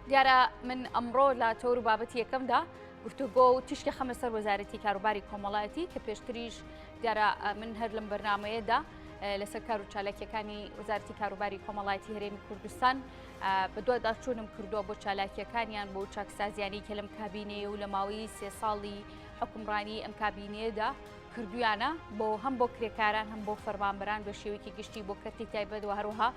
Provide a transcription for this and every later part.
دیارە من ئەمڕۆ لە تۆر و بابەتی یەکەمدا گفتوگۆ و تشکی خەمە سەر وەزارەتی کاروباری کۆمەڵایەتی کە پێشتریش دیارە من هەر لەم بەرنامەیەدا لەسەر کار و چالاکیەکانی وەزارەتی کاروباری کۆمەڵایەتی هەرێمی کوردستان بەدووادا چوونم کردووە بۆ چالاکیەکانیان بۆ چاکسازیانی کە لەم کابینەیە و لە ماوەی 3 ساڵی حکومڕانی ئەم کابینەیەدا کردویانە بۆ هەم بۆ کرێکاران هەم بۆ فەرمانبەران بە شێوەیەکی گشتی بۆ کەرتی تایبەت و هەروەها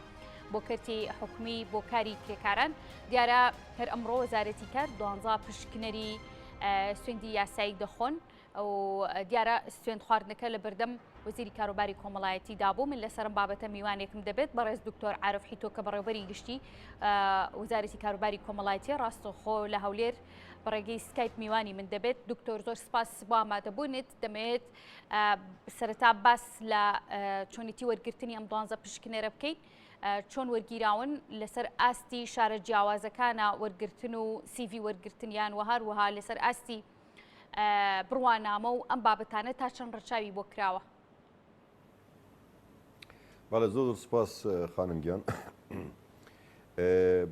بۆ کەرتی حکومی بۆ کاری کرێکاران دیارە هەر ئەمڕۆ وەزارەتی کار 12 پشکنەری سوێندی یاسایی دەخۆن و دیارە سوێند خواردنەکە لە بەردەم وەزیری کاروباری کۆمەڵایەتی دابوو من لەسەرم بابەتە میوانێکم دەبێت بەڕێز دکتۆر عارف حیتۆ کە بەڕێوەبەری گشتی وەزارەتی کاروباری کۆمەڵایەتی ڕاستەوخۆ لە هەولێر بەڕێگەی سکایپ میوانی من دەبێت دکتۆر زۆر سپاس بۆ ئامادەبوونت دەمەوێت سەرەتا باس لە چۆنیتی وەرگرتنی ئەم 12 پشکنێرە بکەیت چۆن وەرگیراون لەسەر ئاستی شارە جیاوازەکانە وەرگرتن و سیڤی وەرگرتنیان و هەروەها لەسەر ئاستی بڕوانامە و ئەم بابەتانە تا چەند ڕەچاوی بۆ کراوە. بەڵێ زۆر سپاس خانم گیان.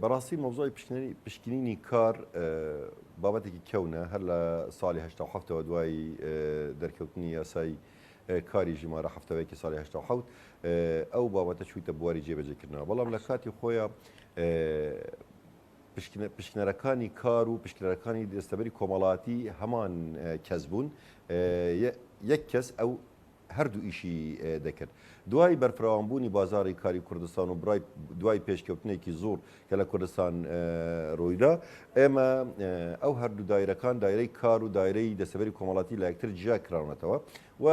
بەڕاستی مۆزۆی پشکنینی کار بابەتێکی کەونە هەر لە ساڵی 1970 دوای دەرکەوتنی یاسای کاری ژمارە هەفتەوەیەکی ساڵی 1970 ئەو بابەتە چوویتە بواری جێبەجێکردنەوە بەڵام لە کاتی خۆیان پشکنەرەکانی کار و پشکنەرەکانی دەستەبەری کۆمەڵاتی هەمان کەس بوون یەک کەس ئەو هەردوو ئیشی دەکرد دوای بەرفراوانبوونی بازاری کاری کوردستان و دوای پێشکەوتنێکی زۆر کە لە کوردستان ڕوویدا ئێمە ئەو هەردوو دایرەکان دایرەی کار و دایرەی دەستەبەری کۆمەڵاتی لە یەکتر جیا کراونەتەوە و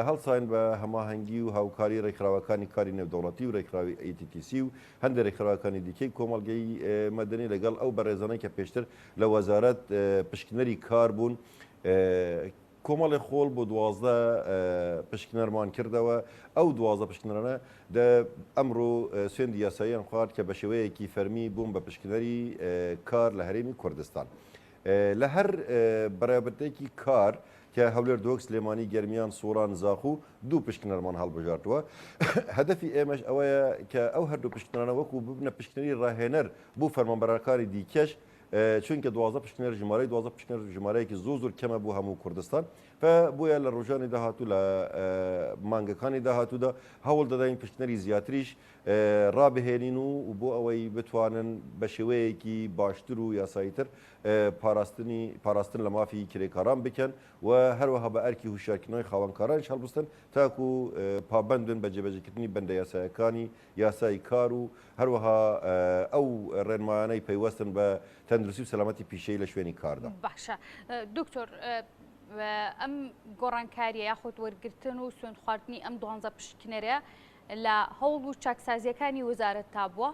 هەڵساین بە هەماهەنگی و هاوکاری ڕێکخراوەکانی کاری نێودەوڵەتی و ڕێکخراوی ATTC و هەندێک ڕێکخراوەکانی دیکەی کۆمەڵگەی مەدەنی لەگەڵ ئەو بەڕێزانەی کە پێشتر لە وەزارەت پشکنەری کار بوون کۆمەڵی خۆڵ بۆ 12 پشکنەرمان کردەوە ئەو 12 پشکنەرانە ئەمڕۆ سوێندی یاساییان خوارد کە بە شێوەیەکی فەرمی بوون بە پشکنەری کار لە هەرێمی کوردستان لە هەر بەرابەتێکی کار کە هەولێر دۆک سلێمانی گەرمیان سۆران زاخ و دوو پشکنەرمان هەڵبژاردووە هەدەفی ئێمەش ئەوەیە کە ئەو هەردوو پشکنەرانە وەکو ببنە پشکنەری ڕاهێنەر بوو فەرمانبەرەکاری دیکەش چونکە 12 پشکنەر ژمارەی 12 پشکنەر ژمارەیەکی زۆر کەمە بوو هەموو کوردستان بۆیە لە ڕۆژانی داهاتوو لە مانگەکانی داهاتوودا هەوڵ دەداین پشکنەری زیاتریش ڕابهێنین و بۆ ئەوەی بتوانن بە شێوەیەکی باشتر و یاساییتر پاراستن لە مافی کرێکاران بکەن و هەروەها بە ئەرکی هوشیارکردنەوەی خاوەنکارانیش هەڵبستن تاکو پابندن بە جێبەجێکردنی بەندە یاسایەکانی یاسای کار و هەروەها ئەو ڕێنمایانەی پەیوەستن بە تەندروستی و سەلامەتی پیشەی لە شوێنی کاردا. باشە دکتۆر ئەم گۆڕانکاریە یاخود وەرگرتن و سوێند خواردنی ئەم 12 پشکنەرە لە هەوڵ و چاکسازیەکانی وەزارەت تا بووە؟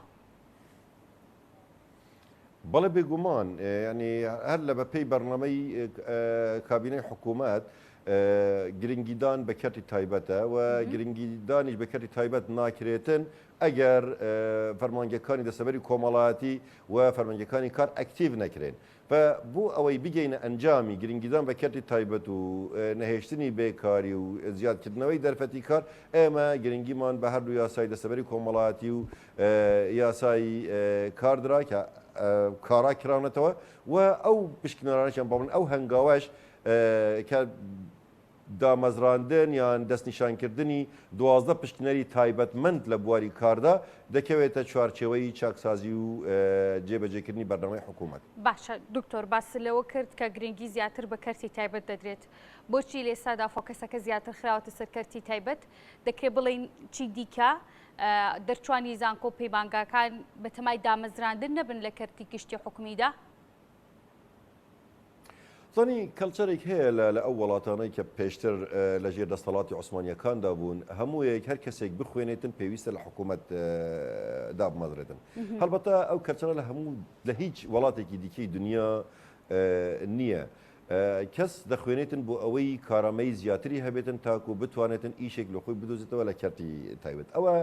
بەڵێ بێگومان ینی هەر لە بەپێی بەرنامەی کابینەی حکوومەت گرنگیدان بە کەرتی تایبەتە و گرنگیدانیش بە کەرتی تایبەت ناکرێتن ئەگەر فەرمانگەکانی دەستەبەری کۆمەڵایەتی و فەرمانگەکانی کار ئەکتیڤ نەکرێن بۆ ئەوەی بگەینە ئەنجامی گرنگیدان بە کەرتی تایبەت و نەهێشتنی بێکاری و زیادکردنەوەی دەرفەتی کار ئێمە گرنگیمان بە هەردوو یاسای دەستەبەری کۆمەڵایەتی و یاسایی کاردرا کە کارا کراونەتەوە و ئەو پشکنەرانەیان بڵن ئەو هەنگاوەش کە دامەزراندن یان دەستنیشانکردنی 12 پشکنەری تایبەتمەند لە بواری کاردا دەکەوێتە چوارچێوەی چاکسازی و جێبەجێکردنی بەرنامەی حکوومەت. باشە دکتۆر باس لەوە کرد کە گرنگی زیاتر بە کەرتی تایبەت دەدرێت بۆچی لێسادا فۆکەسەکە زیاتر خراوەتە سەر کەرتی تایبەت دەکرێت بڵێن چی دیکە دەرچوانی زانکۆ پەیمانگاکان بەتەمای دامەزراندن نەبن لە کەرتی گشتی حکومیدا؟ زانی کەلچەرێک هەیە لە ئەو وڵاتانەی کە پێشتر لە ژێر دەسەڵاتی عوسمانیەکاندا بوون هەموویەک هەر کەسێک بخوێنێتن پێویستە لە حکوومەت دابمەزرێتن هەڵبەتە ئەو کەلچەرە لە هیچ وڵاتێکی دیکەی دنیا نییە کەس دەخوێنێتن بۆ ئەوەی کارامەی زیاتری هەبێتن تاکو بتوانێتن ئیشێک لە خۆی بدۆزێتەوە لە کەرتی تایبەت ئەوە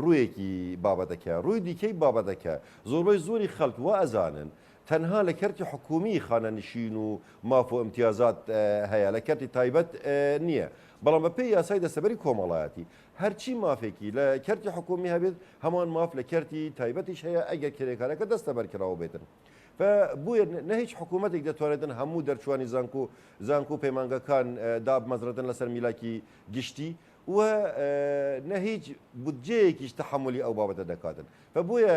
ڕوویەکی بابەتەکە ڕووی دیکەی بابەتەکە زۆربەی زۆری خەڵک وا ئەزانن تەنها لە کەرتی حکومی خانەنشین و ماف و امتیازات هەیە لە کەرتی تایبەت نییە بەڵام بە پێی یاسای دەستەبەری کۆمەڵایەتی هەرچی مافێکی لە کەرتی حکومی هەبێت هەمان ماف لە کەرتی تایبەتیش هەیە ئەگەر کرێکارەکە دەستەبەرکراوە بێتن. بۆیە نە هیچ حکوومەتێک دەتوانێتن هەموو دەرچوانی زانکو و پەیمانگەکان دابمەزرەتن لەسەر میلاکی گشتی و نە هیچ بودجەیەکیش تەحملی ئەو بابەتە دەکاتن. بۆیە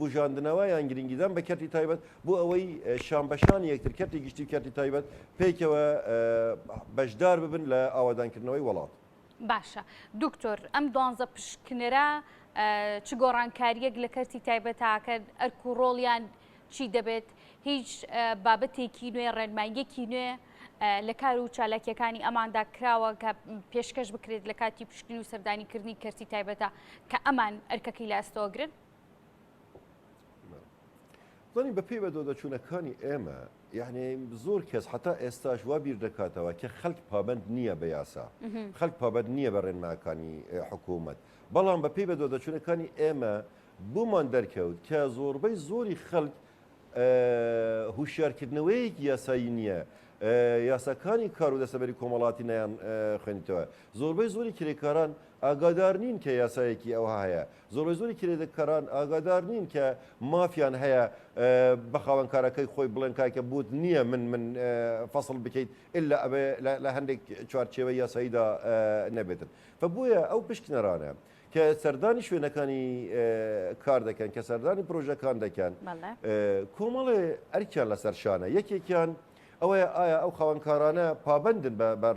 بژاندنەوە یان گرنگیدان بە کەرتی تایبەت بۆ ئەوەی شانبەشانی یەکتر کەرتی گشتی و کەرتی تایبەت پێیکەوە بەشدار ببن لە ئاوادانکردنەوەی وڵات. باشە دکتۆر ئەم 12 پشکنەرە چ گۆڕانکاریەک لە کەرتی تایبەتاکە ئەرک و ڕۆڵیان چی دەبێت هیچ بابەتێکی نوێ ڕێنماییەکی نوێ لە کار و چالاکیەکانی ئەماندا کراوە کە پێشکەش بکرێت لە کاتی پشکنی و سەردانیکردنی کەرتی تایبەتە کە ئەمان ئەرکەکەی لاستۆگرن؟ زانی بە پێی بە دۆدەچوونەکانی ئێمە یعنی زۆر کەس حتا ئێستاش وا بیر دەکاتەوە کە خەڵک پابند نییە بە یاسا خەڵک پابند نییە بە ڕێنماکانی حکوومەت بەڵام بە پێی بە دۆدەچوونەکانی ئێمە بوومان دەرکەوت کە زۆربەی زۆری خەڵک هوشیارکردنەوەیەکی یاسایی نییە یاساکانی کار و دەستەبەری کۆمەڵاتی نەیان خوێنیتەوە زۆربەی زۆری کرێکاران ئاگادار نین کە یاسایەکی ئەوها هەیە زۆربەی زۆری کرێکاران ئاگادار نین کە مافیان هەیە بەخاوەنکارەکەی خۆی بڵێن کاکە بوت نییە من فەسڵ بکەیت ئللا ئەبێ لە هەندێک چوارچێوە یاساییدا نەبێتن بۆیە ئەو پشکنەرانە کە سەردانی شوێنەکانی کار دەکەن کە سەردانی پرۆژەکان دەکەن کۆمەڵێ ئەرکیان لەسەر شانە یەکێکیان ئەوەیە ئایا ئەو خاوەنکارانە پابندن بەر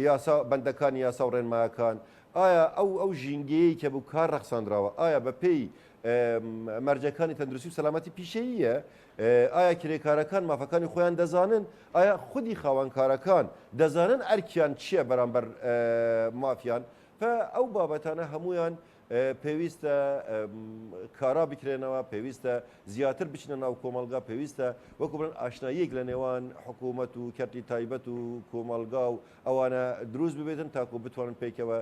یاسا بەندەکانی یاسا و ڕێنمایەکان ئایا ئەو ژینگەیە کە بوو کار ڕەخساندراوە ئایا بە پێی مەرجەکانی تەندروستی و سەلامەتی پیشەییە ئایا کرێکارەکان مافەکانی خۆیان دەزانن ئایا خودی خاوەنکارەکان دەزانن ئەرکیان چییە بەرامبەر مافیان ئەو بابەتانە هەمویان پێویستە کارا بکرێنەوە پێویستە زیاتر بچنە ناو کۆمەلگا پێویستە وەکو بڵێن ئاشناییەک لە نێوان حکوومەت و کەرتی تایبەت و کۆمەلگا و ئەوانە دروست ببێتن تاکو بتوانن پێکەوە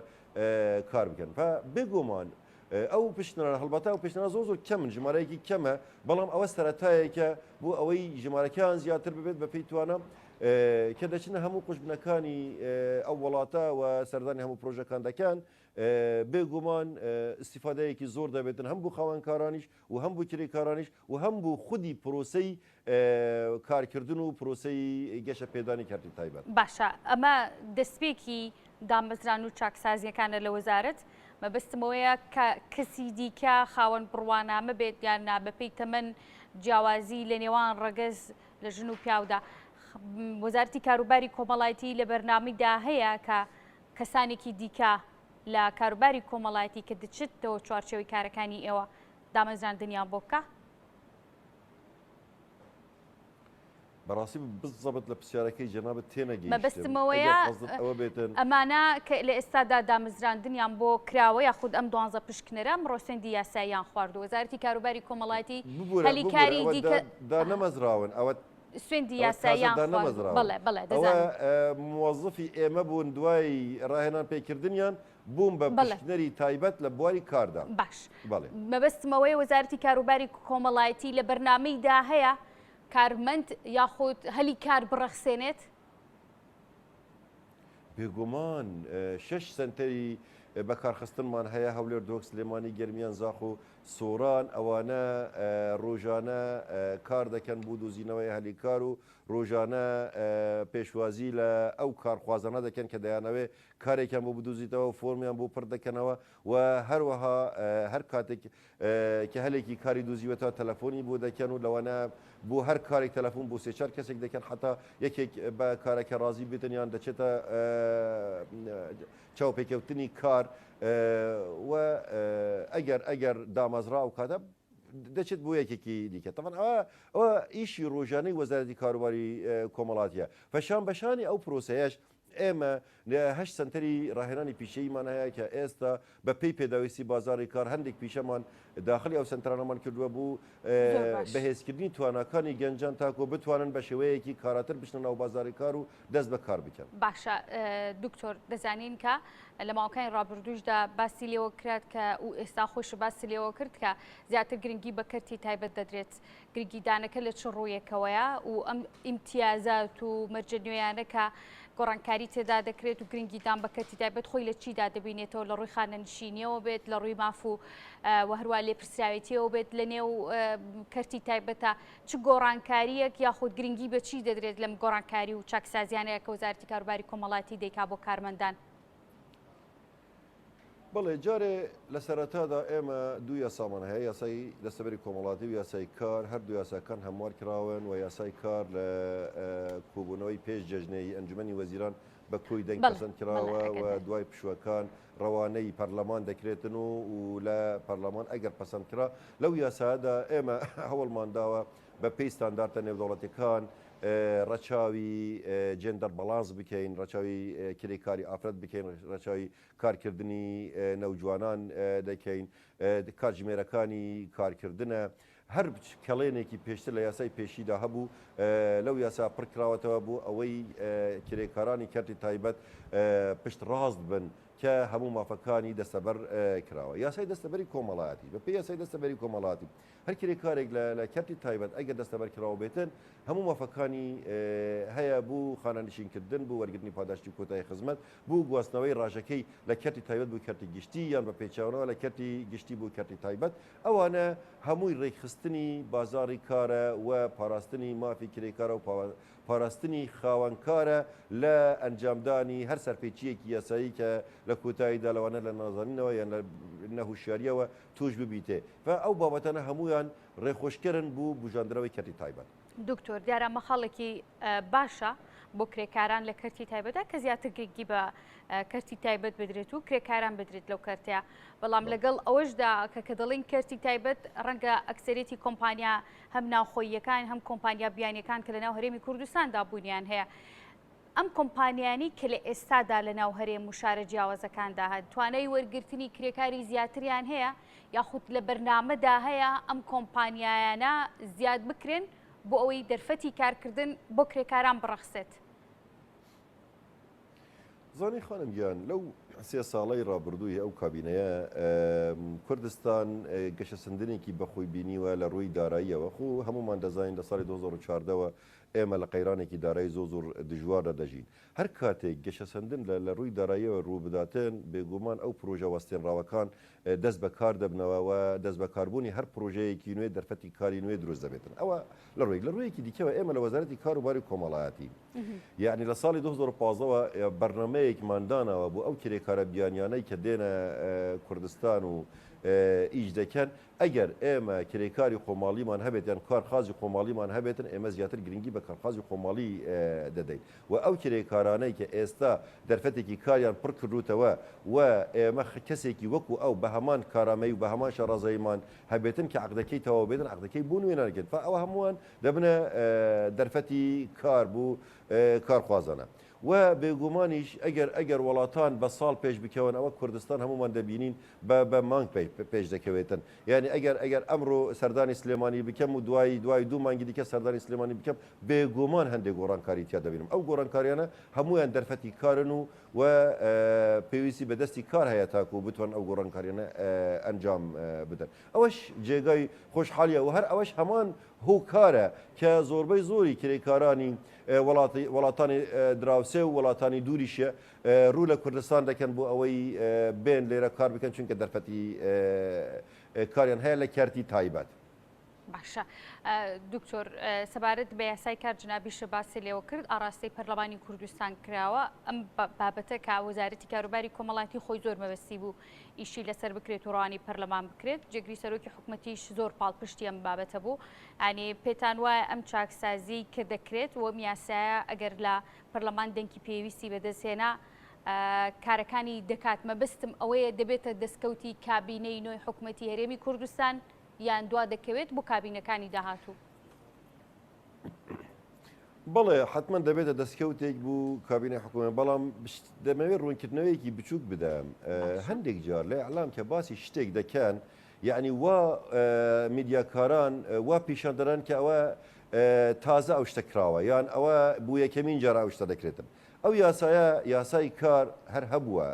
کار بکەن بێگومان ئەو پشتنەرە هەڵبەتا و پێشنەرە زۆر کەمن ژمارەیەکی کەمە بەڵام ئەوە سەرەتایەکە بۆ ئەوەی ژمارەکان زیاتر ببێت بە پێی توانە کە دەچنە هەموو قوشبنەکانی ئەو وڵاتە و سەردانی هەموو پرۆژەکان دەکەن بێگومان استیفادەیەکی زۆر دەبێتن هەم بوو خاوەنکارانیش و هەم بوو کرێکارانیش و هەم بوو خودی پرۆسەی کارکردن و پرۆسەی گەشە پێدانی کەرتی تایبەت. باشە ئەمە دەستپێکی دامەزران و چاکسازیەکانە لە وەزارەت مەبەستمەوەیە کە کەسی دیکە خاوەن بڕوانامە بێت یان نا بەپێی تەمەن جیاوازی لە نێوان ڕەگەز لە ژن و پیاودا وەزارەتی کاروباری کۆمەڵایەتی لە بەرنامەیدا هەیە کە کەسانێکی دیکە لە کاروباری کۆمەڵایەتی کە دەچێتەوە چوارچێوەی کارەکانی ئێوە دامەزراندنیان بۆ بکە؟ بەڕاستی بزەبت لە پرسیارەکەی جەنابەت تێنەگەیشتم مەبەستمەوەیە ئەمانە کە لە ئێستادا دامەزراندنیان بۆ کراوە یاخود ئەم 12 پشکنەرە ئەمڕۆ یاساییان خواردو وەزارەتی کاروباری کۆمەڵایەتی هەلیکاری دیکە نەمەزراون ئەوە سوێندی یاساییان بڵێ بڵێ موظفی ئێمە بوون دوای ڕاهێنان پێکردنیان بووم بە پشکنەری تایبەت لە بواری کاردا باش مەبەستمەوەی وەزارەتی کاروباری کۆمەڵایەتی لە بەرنامەیدا هەیە کارمەند یاخود هەلی کار بڕەخسێنێت بێگومان 6 سنتەری بەکارخستنمان هەیە هەولێر دۆک سلێمانی گەرمیان زاخ و سۆران ئەوانە ڕۆژانە کار دەکەن بۆ دۆزینەوەی هەلیکار و ڕۆژانە پێشوازی لە ئەو کارخوازانە دەکەن کە دەیانەوێ کارێکیان بۆ بدوزیتەوە و فۆرمیان بۆ پڕ دەکەنەوە و هەروەها هەر کاتێک کە هەلێکی کاری دۆزیوێتەوە تەلەفۆنی بۆ دەکەن و لەوانە بۆ هەر کارێک تەلەفۆن بۆ سێ چوار کەسێک دەکەن حتا یەکێک بە کارێکە ڕازی بێتن یان دەچێتە چاوپێکەوتنی کار و ئەگەر دامەزرا و کاتە دەچێت بۆ یەکێکی دیکە تەمان ئەوە ئیشی ڕۆژانەی وەزارەتی کاروباری کۆمەڵاتیە فەشان بەشانی ئەو پرۆسەیەش ئێمە 8 سنتەری ڕاهێنانی پیشەیمان هەیە کە ئێستا بە پێی پێداویستی بازاری کار هەندێک پیشەمان داخلی ئەو سنترانەمان کردووە بوو بەهێزکردنی تواناکانی گەنجان تاکۆ بتوانن بە شێوەیەکی کاراتر بچنە ناو بازاری کار و دەست بە کار بکەن. باشە دکتۆر دەزانین کە لە ماوەکانی ڕابردووشدا باسی لێوە کرات کە و ئێستا خۆش باسی لێوە کرد کە زیاتر گرنگی بە کەرتی تایبەت دەدرێت گرنگیدانەکە لە چ ڕوویەکەوەیە و ئەم ئیمتیازات و مەرجە نوێیانە کە گۆڕانکاری تێدا دەکرێت و گرنگیدان بە کەرتی تایبەت خۆی لە چیدا دەبینێتەوە لە ڕووی خانەنشینیەوە بێت لە ڕووی ماف و هەروە لێپرسراوێتیەوە بێت لە نێو کەرتی تایبەتە چ گۆڕانکاریەک یاخود گرنگی بە چی دەدرێت لەم گۆڕانکاری و چاکسازیانەیە کە وەزارەتی کاروباری کۆمەڵایەتی دەیکا بۆ کارمەندان؟ بەڵێ جارێ لە سەرەتادا ئێمە دوو یاسامان هەیە، یاسای دەستەبەری کۆمەڵاتی و یاسای کار، هەردوو یاساکان هەموار کراون و یاسای کار لە کۆبوونەوەی پێش جەژنەی ئەنجومەنی وەزیران بە کۆی دەنگ پەسەند کراوە و دوای پشوەکان ڕەوانەی پەرلەمان دەکرێتن و لە پەرلەمان ئەگەر پەسەند کرا لەو یاسادا ئێمە هەوڵمان داوە بە پێی ستانداردە نێودەوڵەتیەکان ڕەچاوی جێندەر بەڵانس بکەین، ڕەچاوی کرێکاری ئافرەت بکەین، ڕەچاوی کارکردنی نەوجوانان دەکەین، کاتژمێرەکانی کارکردنە، هەر کەڵێنێکی پێشتر لە یاسای پێشیدا هەبوو لەو یاسا پڕکراوەتەوە بوو ئەوەی کرێکارانی کەرتی تایبەت پشت ڕاست بن کە هەموو مافەکانی دەستەبەر کراوە. یاسای دەستەبەری کۆمەڵایەتی بە پێی یاسای دەستەبەری کۆمەڵایەتی هەر کرێکارێک لە کەرتی تایبەت ئەگەر دەستەبەر کراوە بێتن هەموو مافەکانی هەیە بوو خانەنشینکردن، بوو وەرگرتنی پاداشتی کۆتایی خزمەت، بوو گواستنەوەی ڕاژەکەی لە کەرتی تایبەت بوو کەرتی گشتی یان بە پێچاونەوە لە کەرتی گشتی بوو کەرتی تایبەت. ئەوانە هەمووی ڕێکخستنی بازاری کارە و پاراستنی مافی کرێکارە و پاراستنی خاوەنکارە لە ئەنجامدانی هەر سەرپێچیەکی یاسایی کە لە کۆتاییدا لەوانە لە نازانینەوە یان لە نەهوشیاریەوە توش ببیتێ ئەو بابەتانە هەمویان ڕێخۆشکردن بوو بژاندنەوەی کەرتی تایبەت. دکتۆر دیارە مەخەڵێکی باشە بۆ کرێکاران لە کەرتی تایبەتە کە زیاتر گرنگی بە کەرتی تایبەت بدرێت و کرێکاران بدرێت لەو کەرتەیە، بەڵام لەگەڵ ئەوەشدا کە دەڵین کەرتی تایبەت ڕەنگە ئەکسەرێتی کۆمپانیا هەم ناوخۆییەکان هەم کۆمپانیا بیانیەکان کە لە ناو هەرێمی کوردستاندا بوونیان هەیە، ئەم کۆمپانیانی کە لە ئێستادا لە ناو هەرێم و شارە جیاوازەکاندا هات توانای وەرگرتنی کرێکاری زیاتریان هەیە یاخود لە بەرنامەدا هەیە ئەم کۆمپانیایانە زیاد بکرێن بۆ ئەوەی دەرفەتی کارکردن بۆ کرێکاران بڕەخسێت؟ زانی خانم گیان لەو سێ ساڵەی ڕابردووی ئەو کابینەیە کوردستان گەشەسەندنێکی بەخۆی بینیوە لە ڕووی داراییەوە خو هەمومان دەزانین لە ساڵی 2014ەوە ئێمە لە قەیرانێکی دارایی زۆر دژوارە دەژین. هەر کاتێک گەشەسەندن لە ڕووی داراییەوە ڕوو بداتن بێگومان ئەو پرۆژە وەستێنراوەکان دەست بە کار دەبنەوە و دەست بە کاربوونی هەر پرۆژەیەکی نوێ دەرفەتی کاری نوێ دروست دەبێتن. ئەوە لە ڕوویەکی دیکەوە ئێمە لە وەزارەتی کاروباری کۆمەڵایەتی یعنی لە ساڵی 2015ەوە بەرنمەیەکمان داناوە بۆ ئەو کرێکارە بیانیانەی کە دێنە کوردستان و ئیش دەکەن ئەگەر ئێمە کرێکاری خۆماڵیمان هەبێت یان کارخازی خۆماڵیمان هەبێتن ئێمە زیاتر گرنگی بە کارخازی خۆماڵی دەدەین و ئەو کرێکارانەی کە ئێستا دەرفەتێکی کاریان پڕ کردوتەوە و ئێمە کەسێکی وەکو ئەو بە هەمان کارامەی و بە هەمان شەڕازەیمان هەبێتن کە عقدەکەی تەواو بێتن عقدەکەی بوو نوێ نەرگن ئەوە هەمووان دەبنە دەرفەتی کار بوو کارخوازانە. و بێگومانیش ئەگەر وڵاتان بە ساڵ پێش بکەون ئەوە کوردستان هەمومان دەبینین بە مانگ پێش دەکەوێتن، یعنی ئەگەر ئەمڕۆ سەردانی سلێمانی بکەم و دوای 2 مانگی دیکە سەردانی سلێمانی بکەم بێگومان هەندێک گۆڕانکاری تیا دەبینم. ئەو گۆڕانکاریانە هەمویان دەرفەتی کارن و پێویستی بەدەستی کار هەیە تاکو بتوان ئەو گۆڕانکاریانە ئەنجام بدەن. ئەوەش جێگای خۆشحالیە و هەر ئەوەش هەمان هۆکارە کە زۆربەی زۆری کرێکارانی وڵاتانی دراوسێ و وڵاتانی دووریشە ڕوو لە کوردستان دەکەن بۆ ئەوەی بێن لێرە کار بکەن چونکە دەرفەتی کاریان هەیە لە کەرتی تایبەت. باشە دکتۆر سەبارەت بە یاسای کار جنابیشە باسی لێوە کرد ئاڕاستەی پەرلەمانی کوردستان کراوە ئەم بابەتە کە وەزارەتی کاروباری کۆمەڵایەتی خۆی زۆر مەبەستی بوو ئیشی لەسەر بکرێت و ڕوانی پەرلەمان بکرێت جێگری سەرۆکی حکوومەتیش زۆر پاڵپشتی ئەم بابەتە بوو ئەنی پێتان وایە ئەم چاکسازی کە دەکرێت و میاسایە ئەگەر لە پەرلەمان دەنگی پێویستی بەدەستهێنا کارەکانی دەکات مەبەستم ئەوەیە دەبێتە دەستکەوتی کابینەی نوێی حکوومەتی هەرێمی کوردستان یان دوا دەکەوێت بۆ کابینەکانی داهاتوو؟ بەڵێ حتمما دەبێتە دەستکەوتێک بوو کابینە حکوومەت بەڵام دەمەوێت ڕوونکردنەوەیەکی بچووک بدەم هەندێک جار لە ئەعلام کە باسی شتێک دەکەن یعنی وا میدیاکاران وا پیشان دەران کە ئەوە تازە ئەو شتە کراوە یان ئەوە بوو یەکەمین جار ئەو شتە دەکرێتن. ئەو یاسای کار هەر هەبووە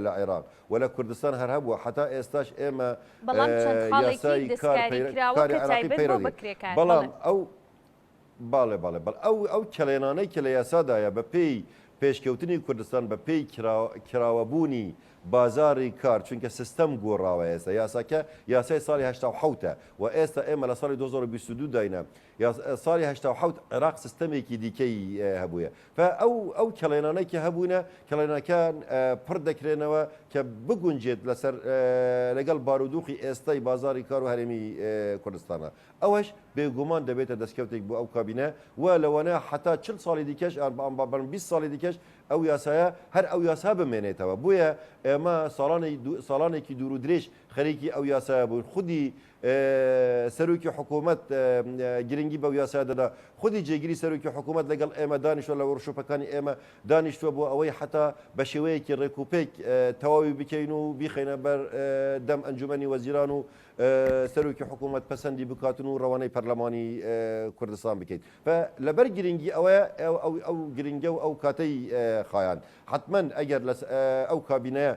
لە عێراق و لە کوردستان هەر هەبووە حتا ئێستاش ئێمە یاسای بەڵام ئەو ئەو کەلێنانەی کە لە یاسادایە بە پێی پێشکەوتنی کوردستان بە پێی کراوەبوونی بازاری کار چونکە سیستەم گۆڕاوە ئێستا یاساکە یاسای ساڵی 1970 و ئێستا ئێمە لە ساڵی 2022 داینە ساڵی 1970 عێراق سیستەمێکی دیکەی هەبووە ئەو کەڵێنانەی هەبوونە کەڵێنەکان پڕ دەکرێنەوە کە بگونجێت لەسەر لەگەڵ بارودوخی ئێستای بازاری کار و هەرێمی کوردستانە ئەوەش بێگومان دەبێتە دەستکەوتێک بۆ ئەو کابینە و لەوانە حتا 40 ساڵی دیکەش 20 ساڵی دیکەش ئەو یاسایە هەر ئەو یاسا بمێنێتەوە بۆیە ئێمە ساڵانێکی دوور و درێژ خەریکی ئەو یاسایە بوون خودی سەرۆکی حکوومەت گرنگی بەو یاسا دەدا خودی جێگیری سەرۆکی حکوومەت لەگەڵ ئێمە دانیشتوە لە وەرشۆپەکانی ئێمە دانیشتووە بۆ ئەوەی حتا بە شێوەیەکی ڕێکوپێک تەواوی بکەین و بیخەینە بەر دەم ئەنجومەنی وەزیران و سەرۆکی حکوومەت پەسەندی بکاتن و ڕەوانەی پەرلەمانی کوردستان بکەیت لەبەر گرنگی ئەوەیە ئەو گرنگە و ئەو کاتەی خایان حتمما ئەگەر ئەو کابینەیە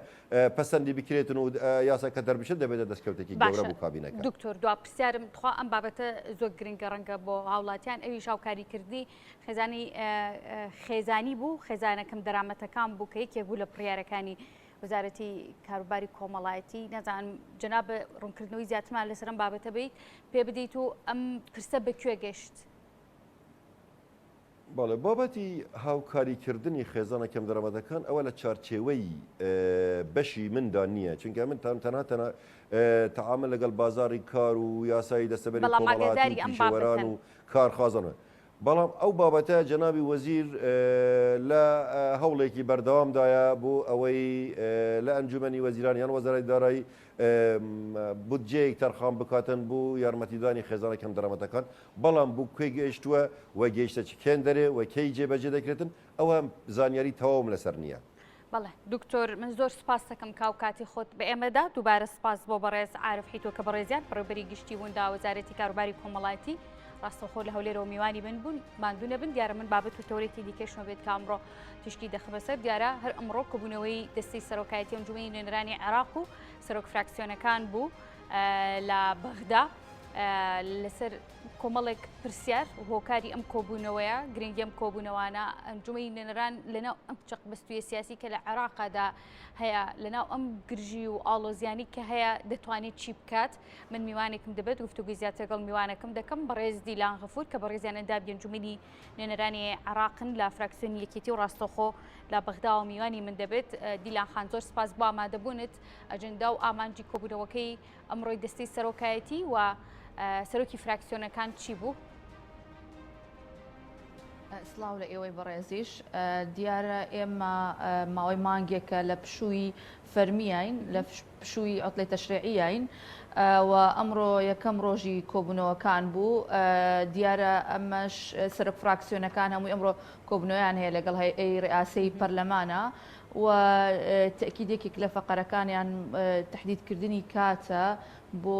پەسەندی بکرێتن و یاساکە دەربشت دەبێتە دەستکەوتێکی گەورە بوو کابینەکە دکتۆر دوا پرسیارم خوا ئەم بابەتە زۆر گرنگە ڕەنگە بۆ هاوڵاتیان ئەوی شاوکاریکردنی خێزانی بوو خێزانەکەم دەرامەتەکان بوو کە یەکێک بوو لە پڕیارەکانی وەزارەتی کاروباری کۆمەڵایەتی نازانم جەناب ڕوونکردنەوەی زیاترمان لەسەر ئەم بابەتە بیت پێ بدەیت و ئەم پرسە بەکوێ گەشت بەڵێ بابەتی هاوکاریکردنی خێزانەکەم دەرەمەتەکان ئەوە لە چارچێوەی بەشی مندا نییە چونکە من تەنها تەعامل لەگەڵ بازاری کار و یاسایی دەستەبەری کۆمەڵاتی پیشەوەران و کارخوازانە بەڵام ئەو بابەتە جەنابی وەزیر لە هەوڵێکی بەردەوامدایە بۆ ئەوەی لە ئەنجومەنی وەزیران یان وەزارەتی دارایی بودجەیەک تەرخان بکاتن بۆ یارمەتیدانی خێزانەکەم دەرەمەتەکان بەڵام بوو کوێ گەیشتووە و گەیشتە چکێن دەرێ و کەی جێبەجێ دەکرێتن ئەوە زانیاری تەواوم لەسەر نییە. بەڵێ دکتۆر من زۆر سپاس دەکەم کاو کاتی خۆت بە ئێمەدا دووبارە سپاس بۆ بەڕێز عارف حیتۆ کە بەڕێزیان بەڕێوەبەری گشتی بووندا وەزارەتی کاروباری کۆمەڵایەتی ڕاستەخۆ لە هەولێرەوە میوانی من بوون ماندوو نەبن دیارە من بابەت و تەورێتی دیکەشنەوە بێت کە ئەمڕۆ تشتی دەخمە سەر دیارە هەر ئەمڕۆ کۆبوونەوەی دەستەی سەرۆکایەتی ئەنجومەنی نوێنەرانی عێراق و سەرۆک فراکسیۆنەکان بوو لە بەغدا لەسەر کۆمەڵێک پرسیار هۆکاری ئەم کۆبوونەوەیە گرنگی ئەم کۆبوونەوەانە ئەنجومەنی نوێنەران لەناو ئەم چەقبەستویە سیاسی کە لە عێراقادا هەیە لەناو ئەم گرژی و ئاڵۆزیانی کە هەیە دەتوانێت چی بکات من میوانێکم دەبێت گفتوگوی زیاتر لەگەڵ میوانەکەم دەکەم بەڕێز دیلان غەفور کە بەڕێزیان ئەندابی ئەنجومەنی نوێنەرانی عێراقن لە فراکسیۆنی یەکێتی و ڕاستەخۆ لە بەغدا و میوانی من دەبێت دیلان خان زۆر سپاس بۆ ئامادەبوونت ئەجەندا و ئامانجی کۆبوونەوەکەی ئەمڕۆی دەستەی سەرۆکایەتی و سەرۆکی فراکسیۆنەکان چی بوو؟ سلااو لە ئێوەی بەڕێزیش دیارە ئێمە ماوەی مانگێکە لە پشووی فەرمیین لە پشووی ئۆتڵی تەشریعیین و ئەمڕۆ یەکەم ڕۆژی کۆبوونەوەکان بوو دیارە ئەمەش سەرۆک فراکسیۆنەکان هەمووی ئەمڕۆ کۆبوونەوەیان هەیە لەگەڵ هەیئەی ڕئاسەی پەرلەمانە و تەکیدێکێک لە فەقەرەکانیان تەحدیدکردنی کاتە بۆ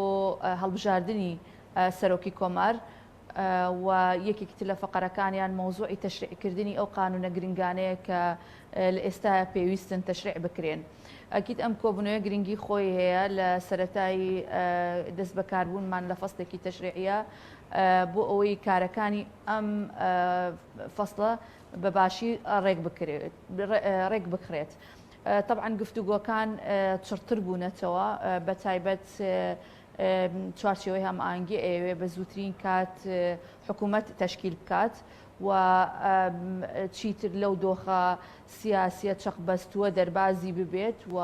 هەڵبژاردننی سەرۆکی کۆمار و یەکێکی لە فەقەرەکانیان مۆزوعی تەشریعکردنی ئەو قانونە گرنگانەیە کە لە ئێستا پێویستن تەشریع بکرێن. ئەکید ئەم کۆبوونەوەی گرنگی خۆی هەیە لە سەرەتایی دەست بەکاربوونمان لە فەسڵێکی تەشریعیە بۆ ئەوەی کارەکانی ئەم فەسڵە بەباشی ڕێک بکرێت. طبعاً گفتوگۆکان چڕتر بوونەتەوە بە تایبەت چوارچێوەی هەمئانگی ئێوێ بە زووترین کات حکوومەت تەشکیل بکات و چیتر لەو دۆخە سیاسیە چەقبەستووە دەربازی ببێت و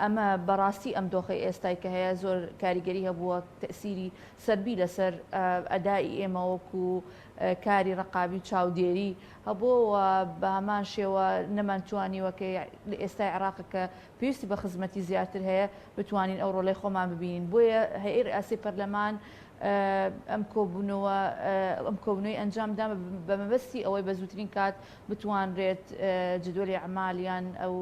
ئەمە بەڕاستی ئەم دۆخی ئێستای کە هەیە زۆر کاریگەری هەبووە تەسیری سەربی لەسەر ئەدای ئێمە وەکو کاری ڕقابی چاودێری هەبووە بە هەمان شێوە نەمانتوانیوەکە لە ئێستای عێراقەکە پێویستی بە خزمەتی زیاتر هەیە بتوانین ئەو ڕۆڵەی خۆمان ببینین بۆیە هەیئەی ڕئاسی پەرلەمان ئەم کۆبوونەوەی ئەنجامدا بە مەبەستی ئەوەی بە زووترین کات بتوانرێت جدولی ئەعمالیان ئەو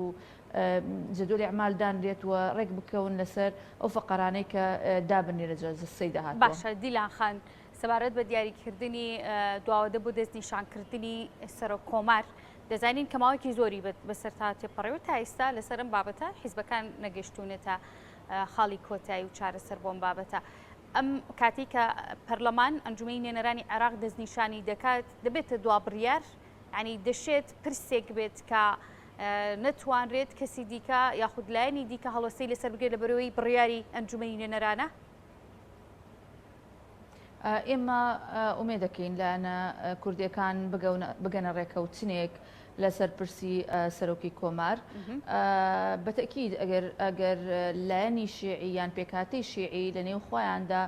جدولی ئەعمال دانرێت و ڕێک بکەون لەسەر ئەو فەقەرانەی کە دابنێ لە جەلسەی داهاتوە. باشە دیلان خان سەبارەت بە دیاریکردنی دواوەدە بۆ دەستنیشانکردنی سەرۆک کۆمار دەزانین کە ماوەیەکی زۆری بەسەر تا تێپەڕێەوە تا ئێستا لەسەر ئەم بابەتە حیزبەکان نەگەشتوونێتە خاڵی کۆتایی و چارەسەر بۆم بابەتە. ئەم کاتی کە پەرلەمان ئەنجومەنی نوێنەرانی عێراق دەستنیشانی دەکات دەبێتە دوا بڕیار ینی دەشێت پرسێک بێت کە نەتوانرێت کەسی دیکە یاخود لایەنی دیکە هەڵەسەی لەسەر بگرێت لە بەرەوەی بڕیاری ئەنجومەنی نوێنەرانە؟ ئێمە ئومێد دەکەین لایەنە کوردیەکان بگەنە ڕێکەوتنێک لەسەر پرسی سەرۆکی کۆمار. بەتەکید ئەگەر لایەنی شیعی یان پێکهاتەی شیعی لە نێو خۆیاندا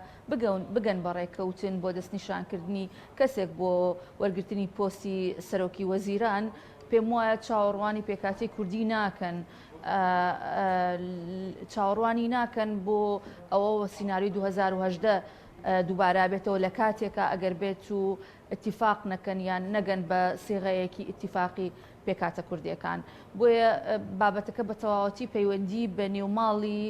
بگەن بە ڕێکەوتن بۆ دەستنیشانکردنی کەسێک بۆ وەرگرتنی پۆستی سەرۆکی وەزیران، پێم وایە چاوەڕوانی پێکهاتەی کوردی ناکەن، چاوەڕوانی ناکەن بۆ ئەوە سیناریۆی 2018 دووبارە بێتەوە لە کاتێکە ئەگەر بێت و اتفاق نەکەن یان نەگەن بە سێغەیەکی اتفاقی پێکاتە کوردیەکان. بۆیە بابەتەکە بە تەواوەتی پەیوەندی بە نێوماڵی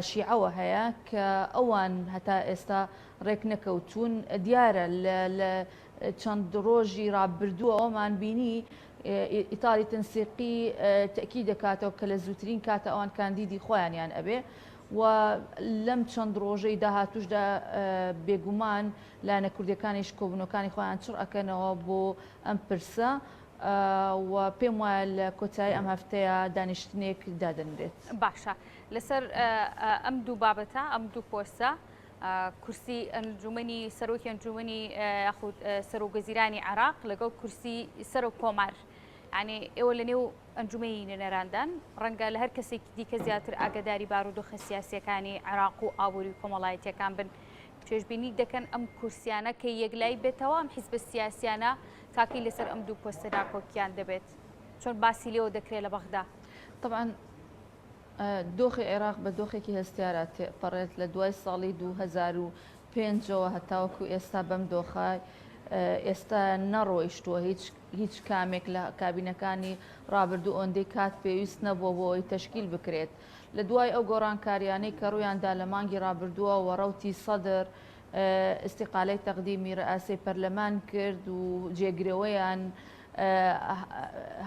شیعەوە هەیە کە ئەوان هەتا ئێستا ڕێک نەکەوتون. دیارە لە چەند ڕۆژی ڕابردووە ئەومان بینی ئیتاڵی تەنسیقی تەکی دەکاتەوە کە لە زووترین کاتە ئەوان کاندیدی خۆیانیان ئەبێ و لەم چەند ڕۆژەی داهاتوشدا بێگومان لایەنە کوردیەکانیش کۆبوونەکانی خۆیان چڕ ئەکەنەوە بۆ ئەم پرسە و پێم وایە لە کۆتایی ئەم هەفتەیە دانیشتنێک دادەنرێت. باشە لەسەر ئەم دوو بابەتە ئەم دوو پۆستە کورسی ئەنجومەنی سەرۆکی ئەنجومەنی یاخود سەرۆکوەزیرانی عێراق لەگەڵ کورسی سەرۆک کۆمار، ینی ئێوە لە نێو ئەنجومەی نوێنەراندان ڕەنگە لە هەر کەسێکی دیکە زیاتر ئاگداری بارودۆخە سیاسیەکانی عێراق و ئابووری کۆمەڵایەتیەکان بن. پێشبینی دەکەن ئەم کورسیانە کە یەکلای بێتەوە ئەم حیزبە سیاسیانە تاکەی لەسەر ئەم دوو پۆستە ناکۆکیان دەبێت، چۆن باسی لێەوە دەکرێت لە بەغدا؟ طبعاً دۆخی عێراق بە دۆخێکی هەستیارە تێپەڕێت لە دوای ساڵی 2005ەوە هەتاوەکو ئێستا بەم دۆخای ئێستا نەڕۆیشتووە هیچ کامێک لە کابینەکانی ڕابردوو ئۆندەی کات پێویست نەبووە بۆ ئەوی تەشکیل بکرێت. لە دوای ئەو گۆڕانکاریانەی کە ڕوویاندا لە مانگی ڕابردووە وەڕەوتی سەدر استیقالەی تەقدیمی ڕئاسەی پەرلەمان کرد و جێگرەوەیان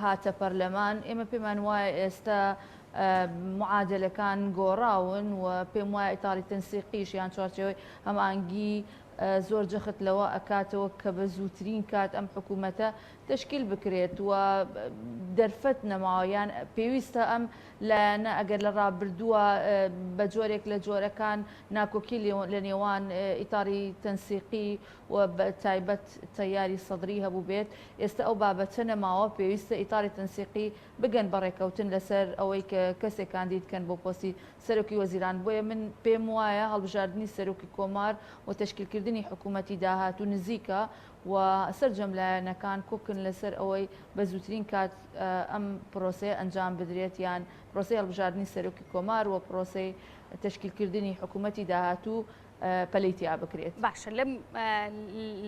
هاتە پەرلەمان، ئێمە پێمان وایە ئێستا معادلەکان گۆڕاون و پێم وایە ئیتاڵی تەنسیقیش یان چوارچێوەی هەمانگی زۆر جەخت لەوە ئەکاتەوە کە بە زووترین کات ئەم حکوومەتە تشکیل بکرێت و دەرفەت نەماوەیان پێویستە ئەم لایەنە ئەگەر لە ڕابردووە بە جۆرێک لە جۆرەکان ناکۆکی لە نێوان ئیتاڵی تەنسیقی و بە تایبەت تەیاری سەدری هەبوو بێت، ئێستا ئەو بابەتە نەماوە پێویستە ئیتاڵی تەنسیقی بگەن بە ڕێکەوتن لەسەر ئەوەی کە کەسێک کاندیدکەن بۆ پۆستی سەرۆکی وەزیران. بۆیە من پێم وایە هەڵبژاردننی سەرۆکی کۆمار و تشکیلکردنی حکوومەتی داهاتوو نزیکە و سەرجەم لایەنەکان کۆکن لەسەر ئەوەی بە زووترین کات ئەم پرۆسەیە ئەنجام بدرێت یان پرۆسی هەڵبژاردننی سەرۆکی کۆمار و پرۆسی تشکیلکردنی حکوومەتی داهاتوو پەلەی تیا بکرێت. باشە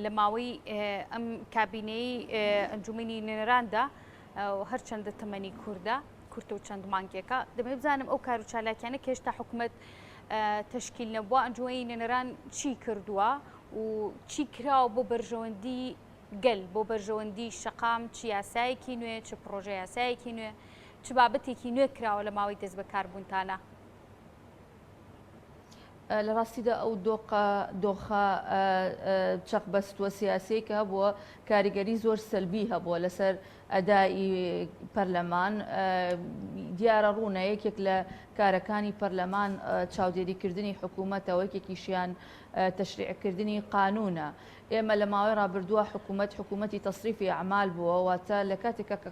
لە ماوەی ئەم کابینەی ئەنجومەنی نوێنەراندا هەرچەندە تەمەنی کورتە و چەند مانگێکە دەبێت بزانم ئەو کار و چالاکیانە کە هێشتا حکوومەت تشکیل نەبووە ئەنجومەنی نوێنەران چی کردووە و چی کراوە بۆ بەرژەوەندی گەل بۆ بەرژەوەندی شەقام، چ یاسایەکی نوێ، چ پرۆژە یاسایەکی نوێ، چ بابەتێکی نوێ کراوە لە ماوەی دەست بەکاربوونتانە؟ لە ڕاستیدا ئەو دۆخە چەقبەستووە سیاسی کە هەبووە کاریگەری زۆر سەلبی هەبووە لەسەر ئەدای پەرلەمان. دیارە ڕوونە یەکێک لە کارەکانی پەرلەمان چاودێریکردنی حکوومەتەوە یەکێکیشیان تەشریعکردنی قانونە. ئێمە لە ماوەی ڕابردووە حکوومەتی تەصریفی ئەعمال بووە، واتە لە کاتێکە کە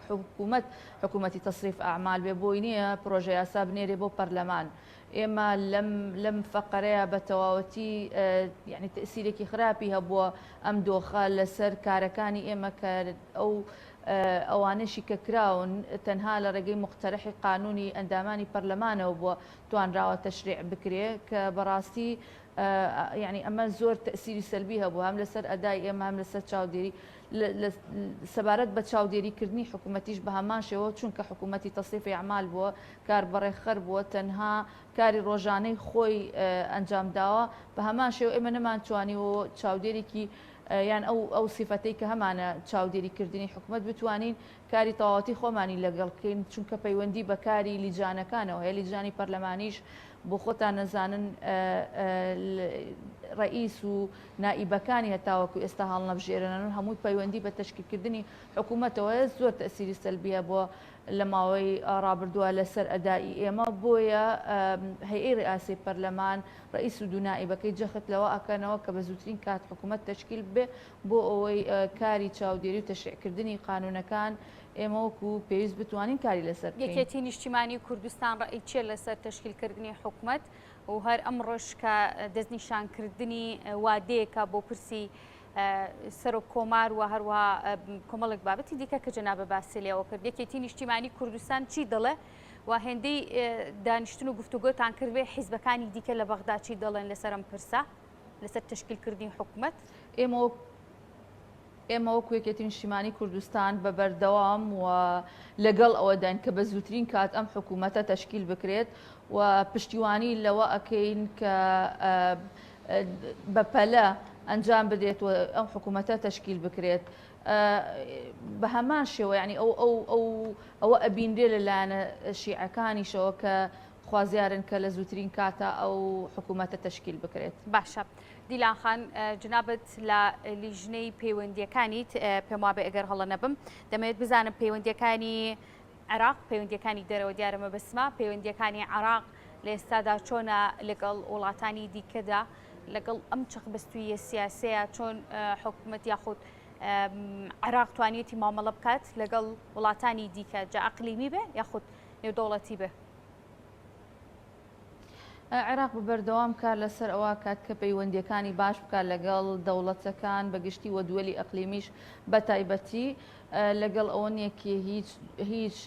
حکوومەتی تەصریف ئەعمال بێ بۆی نییە پرۆژە یاسا بنێرێ بۆ پەرلەمان. ئێمە لەم فەقەرەیە بە تەواوەتی یعنی تەسیرێکی خراپی هەبووە ئەم دۆخە لەسەر کارەکانی ئێمە کە ئەوانشی کە کراون تەنها لە ڕێگەی مقتەرحی قانونی ئەندامانی پەرلەمانەوە بووە توانراوە تەشریع بکرێ کە بەڕاستی یعنی ئەمە زۆر تەسیری سەلبی هەبوو هەم لەسەر ئەدای ئێمە هەم لەسەر چاودێری سەبارەت بە چاودێریکردنی حکوومەتیش بە هەمان شێوە چونکە حکوومەتی تەصریفی ئەعمال بووە کار بەڕێخەر بووە تەنها کاری ڕۆژانەی خۆی ئەنجامداوە بە هەمان شێوە ئێمە نەمانتوانیەوە چاودێرێکی یان ئەو سیفەتەی کە هەمانە چاودێریکردنی حکوومەت بتوانین کاری تەواوەتی خۆمانی لەگەڵکەین چونکە پەیوەندی بە کاری لیجانەکانەوە هەیە. لیجانی پەرلەمانیش بۆ خۆتان نەزانن ڕئیس و نائیبەکانی هەتاوەکو ئێستا هەڵنەبژێرنەوە هەمووی پەیوەندی بە تەشکیلکردنی حکوومەتەوە زۆر تەسیری سەلبیە بۆ لە ماوەی ڕابردووە لەسەر ئەدایی ئێمە بۆیە هەیئەی ڕئاسی پەرلەمان ڕئیس و دوو نائیبەکەی جەخت لەوە ئەکەنەوە کە بە زووترین کات حکوومەت تەشکیل بێ بۆ ئەوەی کاری چاودێری و تەشریعکردنی قانونەکان ئێمە وەکو پێویست بتوانین کاری لەسەر بکەین. یەکێتی نیشتیمانی کوردستان ڕێی چیە لەسەر تەشکیلکردنی حکوومەت و هەر ئەمڕۆژ کە دەستنیشانکردنی وادەیەکە بۆ پرسی سەرۆک کۆمار و هەروەها کۆمەڵێک بابەتی دیکە کە جەنابە باسی لێەوە کرد. یەکێتی نیشتیمانی کوردستان چی دەڵێ و هێندەی دانیشتن و گفتوگۆتان کردوێ حیزبەکانی دیکە لە بەغدا چی دەڵێن لەسەر ئەم پرسە لەسەر تەشکیلکردنی حکوومەت؟ ئێمە وەکو یەکێتی نیشتیمانی کوردستان بە بەردەوام و لەگەڵ ئەوەدان کە بە زووترین کات ئەم حکوومەتە تەشکیل بکرێت و پشتیوانی لەوە ئەکەین کە بەپەلە ئەنجام بدێت و ئەم حکوومەتە تەشکیل بکرێت. بە هەمان شێوە ینی ئەوە ئەبیندرێ لەلایەنە شیعەکانیشەوە کە خوازیارن کە لە زووترین کاتە ئەو حکوومەتە تەشکیل بکرێت. باشە. دیلان خان جنابەت لە لیژنەی پەیوەندیەکانیت پێم وابێ ئەگەر هەڵە نەبم دەمەوێت بزانم پەیوەندیەکانی عێراق پەیوەندیەکانی دەرەوە دیارەمە بەسما پەیوەندیەکانی عێراق لە ئێستادا چۆنە لەگەڵ وڵاتانی دیکەدا لەگەڵ ئەم چەقبەستوویە سیاسەیە چۆن حکوومەت یاخود عێراق توانێتی مامەڵە بکات لەگەڵ وڵاتانی دیکە جا ئەقلیمی بێ یاخود نێودەوڵەتی بێ؟ عێراق بەردەوام کار لەسەر ئەوە کات کە پەیوەندیەکانی باش بکات لەگەڵ دەوڵەتەکان بەگشتی وە دووەلی ئەقلیمیش بە تایبەتی لەگەڵ ئەوە نیەکی هیچ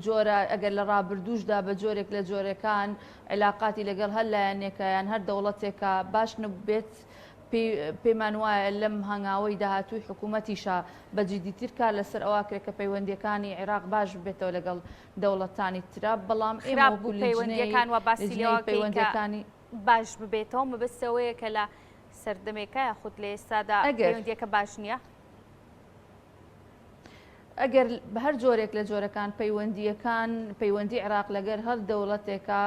جۆرە ئەگەر لە ڕابردووشدا بە جۆرێک لە جۆرەکان علااقاتی لەگەڵ هەر لایەنێکیان هەر دەوڵەتێکە باش نبێت پێمان وایە لەم هەنگاوەی داهاتووی حکوومەتیشە بەجددیتر کار لەسەر ئەوە کرێت کە پەیوەندیەکانی عێراق باش بێتەوە لەگەڵ دەوڵەتانی ترا بەڵام پەیوەندیەکان و باسیەکانی باش ببێتەوە مەبەستەوەیە کە لە سەردەمێکە یاخود لە ئێستادا پەیوەندیەکە باش نییە؟ ئەگەر بە هەر جۆرێک لە جۆرەکان پەیوەندی عێراق لەگەر هەر دەوڵەتێکە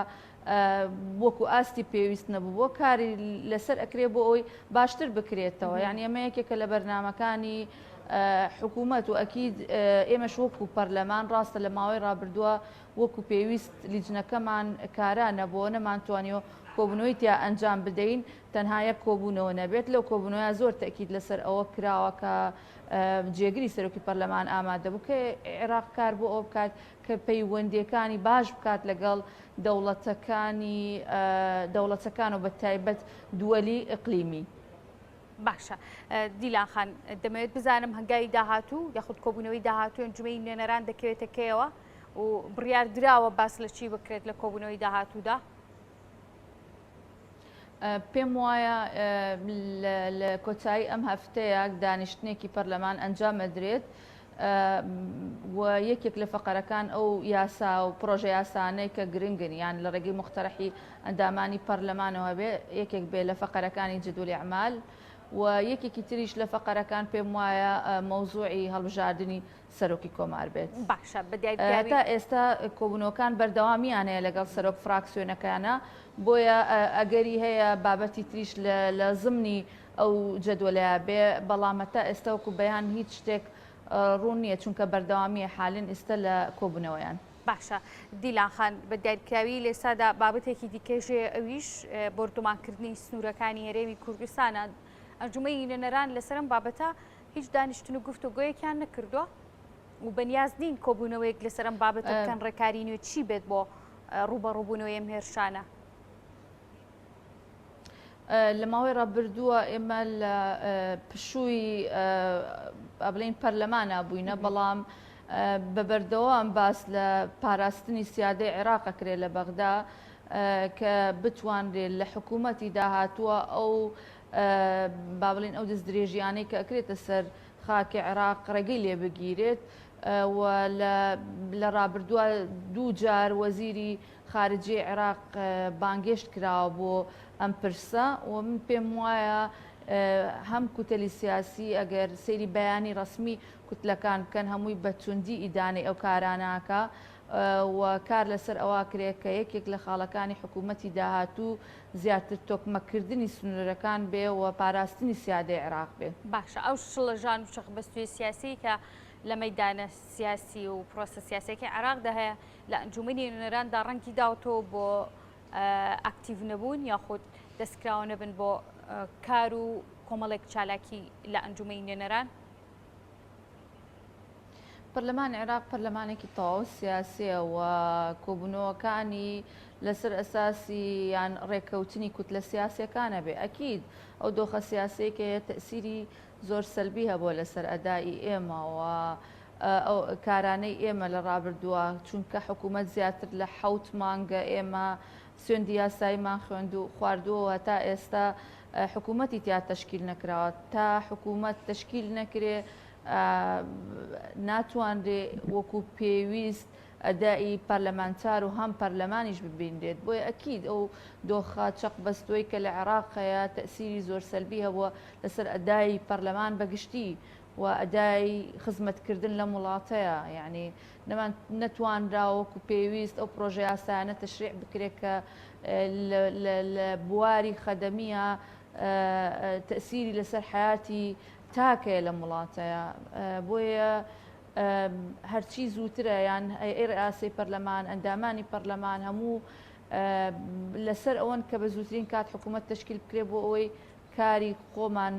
وەکو ئاستی پێویست نەبوو بۆ کاری لەسەر ئەکرێ بۆ ئەوی باشتر بکرێتەوە یعنی ئەمە یەکێکە لە بەرنامەکانی حکوومەت و ئەکید ئێمەش وەکو پەرلەمان ڕاستە لە ماوەی ڕابردووە وەکو پێویست لیجنەکەمان کارانە بۆ نەمانتوانیەوە کۆبوونەوەی تیا ئەنجام بدەین تەنها یەک کۆبوونەوە نەبێت لەو کۆبوونەوە زۆر تەکید لەسەر ئەوە کراوە کە جێگری سەرۆکی پەرلەمان ئامادە بوو کە عێراق کار بۆ ئەو بکات کە پەیوەندیەکانی باش بکات لەگەڵ دەوڵەتەکان و بە تایبەت دووەلی ئەقلیمی. باشە. دیلان خان دەمەوێت بزانم هەنگاوی داهاتوو یاخود کۆبوونەوەی داهاتوو ئەنجومەی نوێنەران دەکەوێتە کێوە و بڕیار دراوە باس لە چی بکرێت لە کۆبوونەوەی داهاتوودا؟ پێم وایە لە کۆتایی ئەم هەفتەیە دانیشتنێکی پەرلەمان ئەنجام ئەدرێت و یەکێک لە فەقەرەکان ئەو یاسا و پرۆژە یاسانەی کە گرنگن یان لە ڕێگەی مختەرەحی ئەندامانی پەرلەمانەوە بێ یەکێک بێ لە فەقەرەکانی جدولی ئەعمال و یەکێکی تریش لە فەقەرەکان پێم وایە مەوزوعی هەڵبژاردننی سەرۆکی کۆمار بێت. باشە تا ئێستا کۆبوونەوەکان بەردەوامیانەیە لەگەڵ سەرۆک فراکسیۆنەکانە بۆیە ئەگەری هەیە بابەتی تریش لە زمنی ئەو جەدوەلەیە بێ بەڵامە تا ئێستا وەکو بەیان هیچ شتێک ڕوون نییە چونکە بەردەوامیە حالن ئێستا لە کۆبوونەوەیان. باشە. دیلان خان بە دیارکراوی لێسادا بابەتێکی دیکەژێ ئەویش بردومانکردنی سنوورەکانی هەرێمی کوردستانە ئەنجومەی نوێنەران لەسەرم بابەتە هیچ دانیشتن و گفتوگۆیەکیان نەکردووە و بەنیاز نین کۆبوونەوەیەک لەسەرم بابەتە بکەن ڕێکاری نوێ چی بێت بۆ ڕوبەڕووبوونەوەی ئەم هێرشانە؟ لە ماوەی ڕابردووە ئێمە لە پشووی ئەبلین پەرلەمانە بووینە بەڵام بە بەردەوام باس لە پاراستنی سیادەی عێراق ئەکرێت لە بەغدا کە بتوانرێت لە حکوومەتی داهاتووە ئەو با بڵین ئەو دەست درێژیانەی کە ئەکرێتە سەر خاکی عێراق ڕێگەی لێ بگیرێت و لە ڕابردووە دوو جار وەزیری خارجی عێراق بانگێشت کراوە بۆ ئەم پرسە و من پێم وایە هەم کوتەلی سیاسی ئەگەر سەیری بەیانی ڕسمی کوتلەکان بکەن هەمووی بە توندی ئیدانەی ئەو کاراناکە و کار لەسەر ئەوە کرێت کە یەکێک لە خاڵەکانی حکوومەتی داهاتوو زیاتر تۆکمەکردنی سنوورەکان بێ و پاراستنی سیادەی عێراق بێ. باشە ئەو شڵەژان و شەخبەستوی سیاسی کە لە مەیدانە سیاسی و پرۆسە سیاسەکەی عێراقدا هەیە لە ئەنجومەنی نوێنەراندا ڕەنگی داوتەوە بۆ ئاکتیڤ نەبوون یاخود دەستکراوە نەبن بۆ کار و کۆمەڵێک چالاکی لە ئەنجومەی نوێنەران. پەرلەمان عێراق پەرلەمانێکی تەواو سیاسیە و کۆبوونەوەکانی لەسەر ئەساسی یان ڕێکەوتنی کوتلە سیاسیەکانە بێ. ئەکید ئەو دۆخە سیاسەیەکە تەسیری زۆر سەلبی هەبووە لەسەر ئەدای ئێمە و کارانەی ئێمە لە ڕابردووە چونکە حکوومەت زیاتر لە 7 مانگە ئێمە سوێندی یاساییمان خوێند و خواردووە تا ئێستا حکوومەتی تیا تەشکیل نەکراوە. تا حکوومەت تەشکیل نەکرێ ناتوانرێ وەکو پێویست ئەدای پەرلەمانتار و هەم پەرلەمانیش ببیندێت. بۆیە ئەکید ئەو دۆخە چەق بەستۆی کە لە عێراقەیە تەسیری زۆر سەلبی هەبووە لەسەر ئەدای پەرلەمان بەگشتی و ئەدای خزمەتکردن لە وڵاتەیە. یعنی نەتوانرا وەکو پێویست ئەو پرۆژە یاسایانە تەشریع بکرێت کە لە بواری خەدەمیە تەسیری لەسەر حیاتی تاکەیە لە وڵاتەیە. بۆیە هەرچی زووترە یان ڕئاسی پەرلەمان ئەندامانی پەرلەمان هەموو لەسەر ئەوەن کە بە زووترین کات حکوومەت تشکیل بکرێ بۆ ئەوەی کاری خۆمان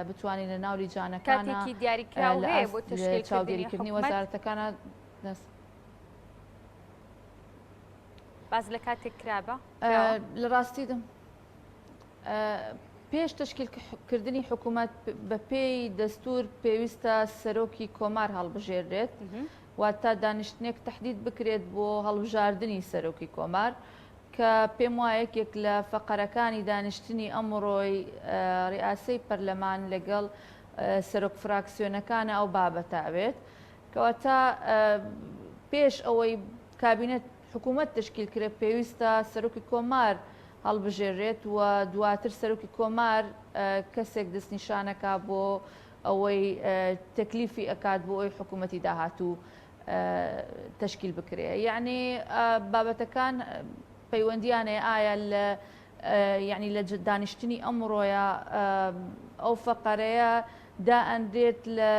بتوانین لە ناوری جانەکانە کاتێکی دیاریکراو هەیە بۆ چاودێریکردنی وەزارەتەکانە باز لە کاتێک کرابە لە ڕاستیدم پێش تشکیلکردنی حکوومەت بە پێی دەستور پێویستە سەرۆکی کۆمار هەڵبژێردرێت واتە دانیشتنێک تهدید بکرێت بۆ هەڵبژاردننی سەرۆکی کۆمار کە پێم وایە یەکێک لە فەقەرەکانی دانیشتنی ئەمڕۆی ڕئاسەی پەرلەمان لەگەڵ سەرۆک فراکسیۆنەکانە ئەو بابەتاوێت کەواتە پێش ئەوەی کابینەت حکوومەت تشکیلکرێت پێویستە سەرۆکی کۆمار هەڵبژێڕێت و دواتر سەرۆکی کۆمار کەسێک دەستنیشانەکە بۆ ئەوەی تەکلیفی ئەکات بۆ ئەوی حکوومەتی داهاتوو تشکیل بکرێ. یعنی بابەتەکان پەیوەندیانێ ئایا یعنی لە دانیشتنی ئەمڕۆیە ئەو فەقەرەیە دائەندرێت لە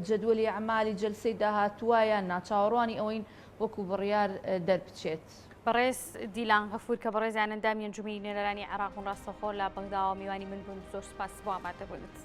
جەدوەلی ئەعمالی جەلسەی داهاتووە یان ناچاوەڕوانی ئەوەین وەکو بڕیار دەربچێت. بەڕێز دیلان غەفور کە بەڕێزیان ئەندامی ئەنجومەنی نوێنەرانی عێراق و ڕاستەوخۆ لە بەغداوە میوانی من بوون. زۆر سوپاس بۆ ئامادەبوونت.